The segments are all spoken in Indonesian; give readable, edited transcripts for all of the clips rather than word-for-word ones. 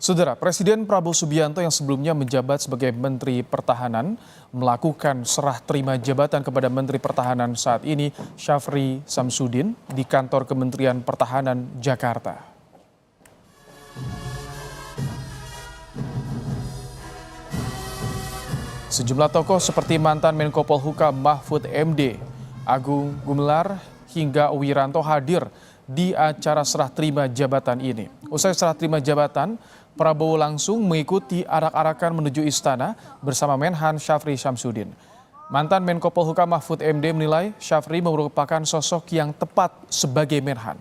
Saudara, Presiden Prabowo Subianto yang sebelumnya menjabat sebagai Menteri Pertahanan melakukan serah terima jabatan kepada Menteri Pertahanan saat ini, Syafri Samsudin, di kantor Kementerian Pertahanan Jakarta. Sejumlah tokoh seperti mantan Menko Polhukam Mahfud MD, Agung Gumelar, hingga Wiranto hadir di acara serah terima jabatan ini. Usai serah terima jabatan, Prabowo langsung mengikuti arak-arakan menuju istana bersama Menhan Syafri Samsudin. Mantan Menko Polhukam Mahfud MD menilai Syafri merupakan sosok yang tepat sebagai Menhan.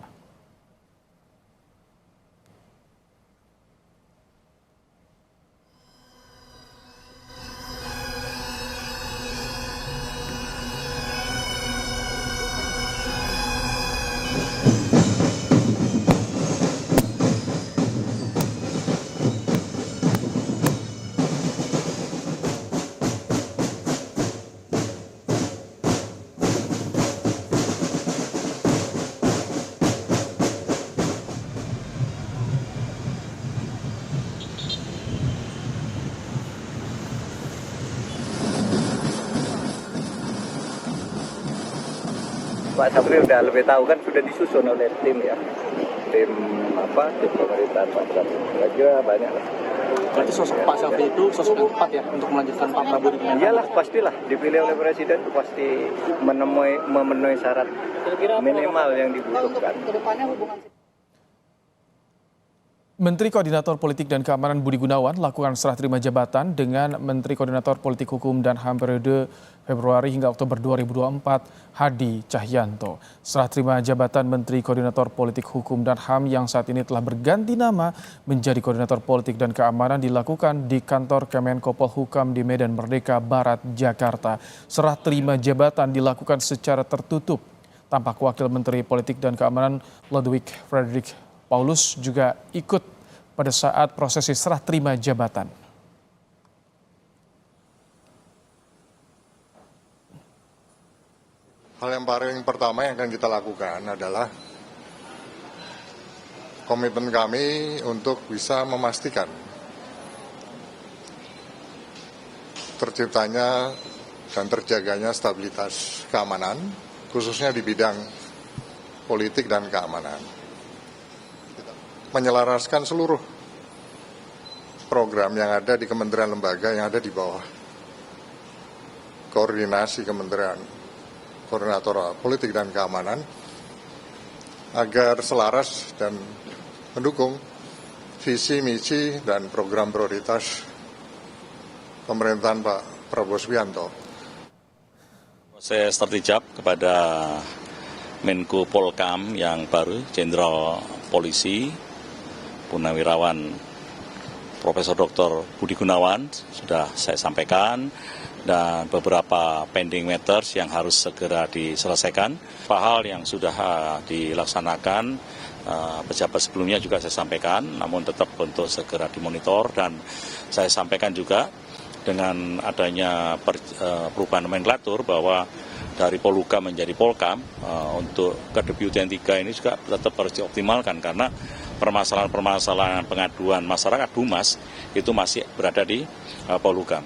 Pak Syafri udah lebih tahu kan, sudah disusun oleh tim ya, tim pemerintahan Pak Syafri. Saya kira banyak lah. Berarti sosok Pak Syafri itu sosok yang tepat ya untuk melanjutkan Pak Prabowo di pemerintahan? Iyalah, pastilah dipilih oleh Presiden itu pasti memenuhi syarat minimal yang dibutuhkan. Menteri Koordinator Politik dan Keamanan Budi Gunawan lakukan serah terima jabatan dengan Menteri Koordinator Politik Hukum dan HAM periode Februari hingga Oktober 2024, Hadi Cahyanto. Serah terima jabatan Menteri Koordinator Politik Hukum dan HAM yang saat ini telah berganti nama menjadi Koordinator Politik dan Keamanan dilakukan di kantor Kemenko Polhukam di Medan Merdeka Barat, Jakarta. Serah terima jabatan dilakukan secara tertutup. Tampak Wakil Menteri Politik dan Keamanan Ludwig Frederick Paulus juga ikut pada saat prosesi serah terima jabatan. Hal yang paling pertama yang akan kita lakukan adalah komitmen kami untuk bisa memastikan terciptanya dan terjaganya stabilitas keamanan, khususnya di bidang politik dan keamanan. Menyelaraskan seluruh program yang ada di kementerian lembaga yang ada di bawah koordinasi Kementerian Koordinator Politik dan Keamanan agar selaras dan mendukung visi, misi, dan program prioritas pemerintahan Pak Prabowo Subianto. Saya tertijab kepada Menko Polkam yang baru, Jenderal Polisi Purnawirawan Profesor Dr. Budi Gunawan, sudah saya sampaikan, dan beberapa pending matters yang harus segera diselesaikan. Beberapa hal yang sudah dilaksanakan, pejabat sebelumnya juga saya sampaikan, namun tetap untuk segera dimonitor, dan saya sampaikan juga dengan adanya perubahan nomenklatur bahwa dari Polhukam menjadi Polkam, untuk kedeputian 3 ini juga tetap harus dioptimalkan karena permasalahan-permasalahan pengaduan masyarakat Humas itu masih berada di Polhukam.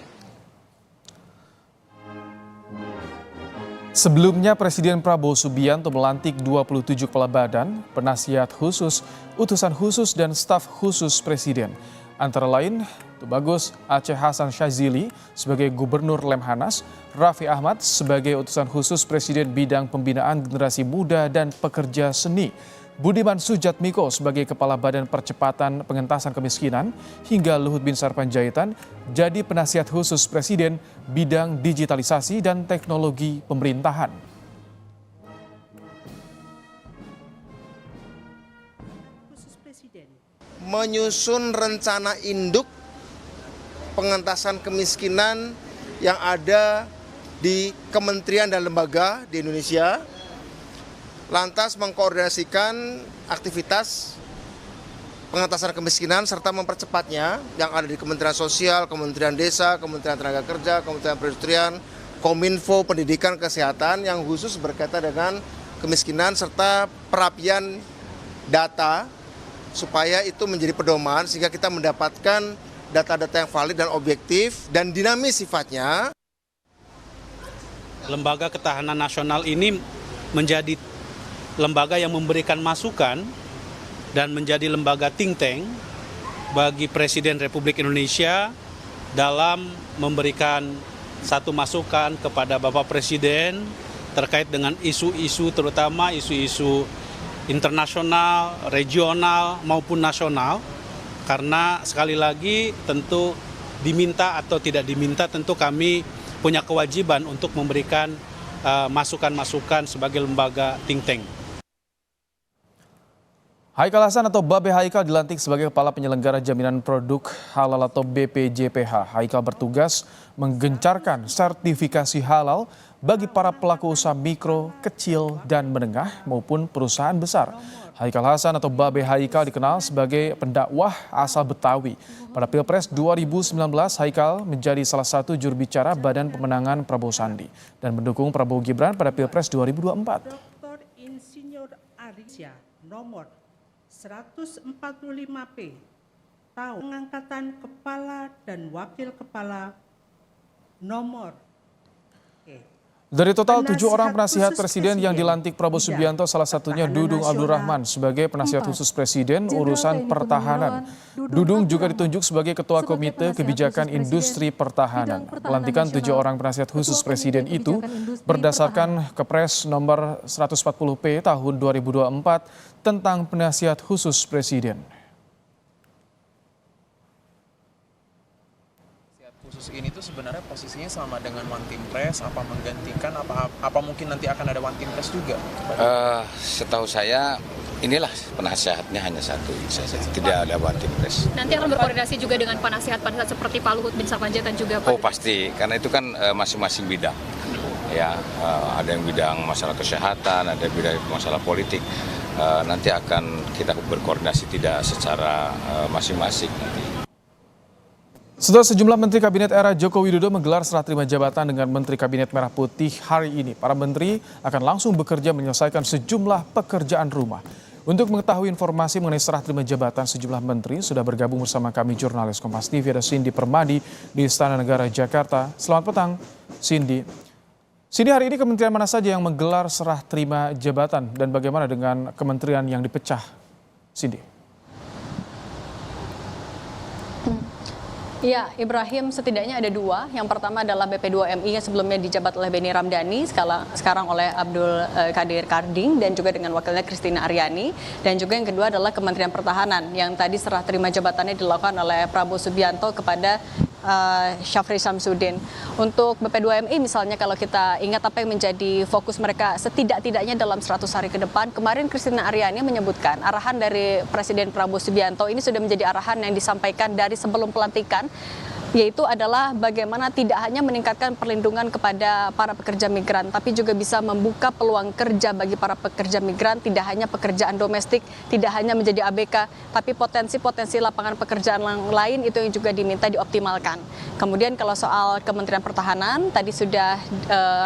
Sebelumnya Presiden Prabowo Subianto melantik 27 kepala badan, penasihat khusus, utusan khusus, dan staf khusus Presiden. Antara lain, Tubagus Aceh Hasan Syazili sebagai Gubernur Lemhanas, Raffi Ahmad sebagai utusan khusus Presiden bidang pembinaan generasi muda dan pekerja seni, Budiman Sujatmiko sebagai Kepala Badan Percepatan Pengentasan Kemiskinan, hingga Luhut Binsar Panjaitan jadi penasihat khusus Presiden bidang digitalisasi dan teknologi pemerintahan. Menyusun rencana induk pengentasan kemiskinan yang ada di kementerian dan lembaga di Indonesia, lantas mengkoordinasikan aktivitas pengentasan kemiskinan serta mempercepatnya yang ada di Kementerian Sosial, Kementerian Desa, Kementerian Tenaga Kerja, Kementerian Perindustrian, Kominfo, Pendidikan, Kesehatan yang khusus berkaitan dengan kemiskinan serta perapian data supaya itu menjadi pedoman sehingga kita mendapatkan data-data yang valid dan objektif dan dinamis sifatnya. Lembaga Ketahanan Nasional ini menjadi lembaga yang memberikan masukan dan menjadi lembaga think tank bagi Presiden Republik Indonesia dalam memberikan satu masukan kepada Bapak Presiden terkait dengan isu-isu, terutama isu-isu internasional, regional maupun nasional. Karena sekali lagi tentu diminta atau tidak diminta, tentu kami punya kewajiban untuk memberikan masukan-masukan sebagai lembaga think tank. Haikal Hasan atau Babe Haikal dilantik sebagai Kepala Penyelenggara Jaminan Produk Halal atau BPJPH. Haikal bertugas menggencarkan sertifikasi halal bagi para pelaku usaha mikro, kecil, dan menengah maupun perusahaan besar. Haikal Hasan atau Babe Haikal dikenal sebagai pendakwah asal Betawi. Pada Pilpres 2019, Haikal menjadi salah satu juru bicara Badan Pemenangan Prabowo Sandi dan mendukung Prabowo Gibran pada Pilpres 2024. Dr. Insinyur Arisya nomor 145P tahun pengangkatan kepala dan wakil kepala nomor Dari total 7 orang penasihat presiden yang dilantik Prabowo Subianto, salah satunya Dudung Abdul Rahman sebagai penasihat khusus presiden urusan pertahanan. Dudung juga ditunjuk sebagai Ketua Komite Kebijakan Industri Pertahanan. Pelantikan 7 orang penasihat khusus presiden itu berdasarkan Kepres nomor 140P tahun 2024 tentang penasihat khusus presiden. Khusus ini tuh sebenarnya posisinya sama dengan One Team Press, apa menggantikan, apa mungkin nanti akan ada One Team Press juga? Setahu saya inilah penasihatnya hanya satu saja, tidak ada One Team Press. Nanti akan berkoordinasi juga dengan penasihat-penasihat seperti Pak Luhut Bin Sarpanjaitan juga, Pak? Oh pasti, karena itu kan masing-masing bidang. Ya, ada yang bidang masalah kesehatan, ada bidang masalah politik. Nanti akan kita berkoordinasi tidak secara masing-masing nanti. Setelah sejumlah Menteri Kabinet era Joko Widodo menggelar serah terima jabatan dengan Menteri Kabinet Merah Putih hari ini, para menteri akan langsung bekerja menyelesaikan sejumlah pekerjaan rumah. Untuk mengetahui informasi mengenai serah terima jabatan sejumlah menteri, sudah bergabung bersama kami jurnalis Kompas TV ada Cindy Permadi di Istana Negara Jakarta. Selamat petang, Cindy. Cindy, hari ini kementerian mana saja yang menggelar serah terima jabatan dan bagaimana dengan kementerian yang dipecah, Cindy? Ya, Ibrahim, setidaknya ada 2. Yang pertama adalah BP2MI yang sebelumnya dijabat oleh Benny Ramdhani, sekarang oleh Abdul Qadir Karding, dan juga dengan wakilnya Christina Aryani. Dan juga yang kedua adalah Kementerian Pertahanan, yang tadi serah terima jabatannya dilakukan oleh Prabowo Subianto kepada Syafri Syamsuddin. Untuk BP2MI misalnya, kalau kita ingat apa yang menjadi fokus mereka setidak-tidaknya dalam 100 hari ke depan, kemarin Christina Aryani menyebutkan arahan dari Presiden Prabowo Subianto ini sudah menjadi arahan yang disampaikan dari sebelum pelantikan, yaitu adalah bagaimana tidak hanya meningkatkan perlindungan kepada para pekerja migran, tapi juga bisa membuka peluang kerja bagi para pekerja migran, tidak hanya pekerjaan domestik, tidak hanya menjadi ABK, tapi potensi-potensi lapangan pekerjaan lain itu yang juga diminta dioptimalkan. Kemudian kalau soal Kementerian Pertahanan, tadi sudah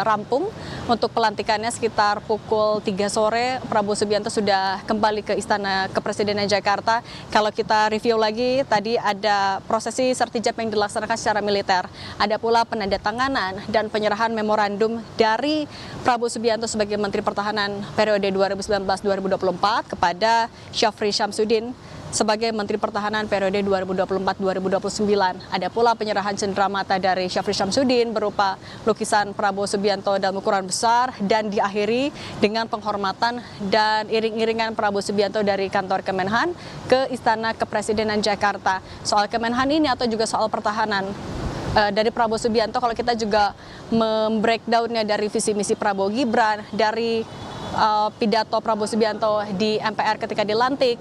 rampung untuk pelantikannya sekitar pukul 3 sore, Prabowo Subianto sudah kembali ke Istana Kepresidenan Jakarta. Kalau kita review lagi, tadi ada prosesi sertijab yang dilaksanakan secara militer. Ada pula penandatanganan dan penyerahan memorandum dari Prabowo Subianto sebagai Menteri Pertahanan periode 2019-2024 kepada Syafri Syamsuddin sebagai Menteri Pertahanan periode 2024-2029. Ada pula penyerahan cenderamata dari Syafri Syamsuddin berupa lukisan Prabowo Subianto dalam ukuran besar dan diakhiri dengan penghormatan dan iring-iringan Prabowo Subianto dari kantor Kemenhan ke Istana Kepresidenan Jakarta. Soal Kemenhan ini atau juga soal pertahanan dari Prabowo Subianto, kalau kita juga membreakdownnya dari visi misi Prabowo Gibran, dari pidato Prabowo Subianto di MPR ketika dilantik,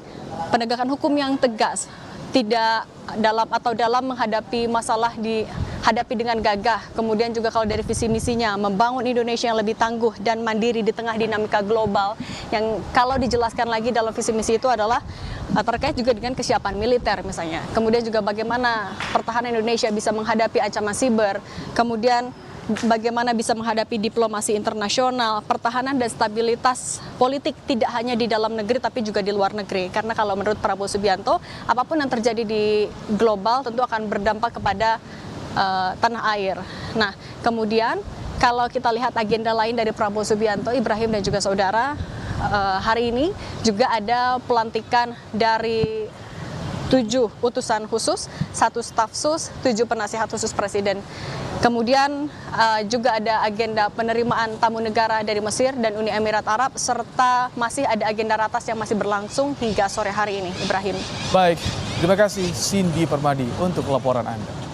penegakan hukum yang tegas, tidak dalam menghadapi masalah dihadapi dengan gagah. Kemudian juga kalau dari visi misinya membangun Indonesia yang lebih tangguh dan mandiri di tengah dinamika global, yang kalau dijelaskan lagi dalam visi misi itu adalah terkait juga dengan kesiapan militer misalnya. Kemudian juga bagaimana pertahanan Indonesia bisa menghadapi ancaman siber. Kemudian bagaimana bisa menghadapi diplomasi internasional, pertahanan dan stabilitas politik tidak hanya di dalam negeri tapi juga di luar negeri. Karena kalau menurut Prabowo Subianto, apapun yang terjadi di global tentu akan berdampak kepada tanah air. Nah, kemudian kalau kita lihat agenda lain dari Prabowo Subianto, Ibrahim dan juga saudara, hari ini juga ada pelantikan dari 7 utusan khusus, 1 staf sus, 7 penasihat khusus presiden. Kemudian juga ada agenda penerimaan tamu negara dari Mesir dan Uni Emirat Arab, serta masih ada agenda ratas yang masih berlangsung hingga sore hari ini, Ibrahim. Baik, terima kasih Cindy Permadi untuk laporan Anda.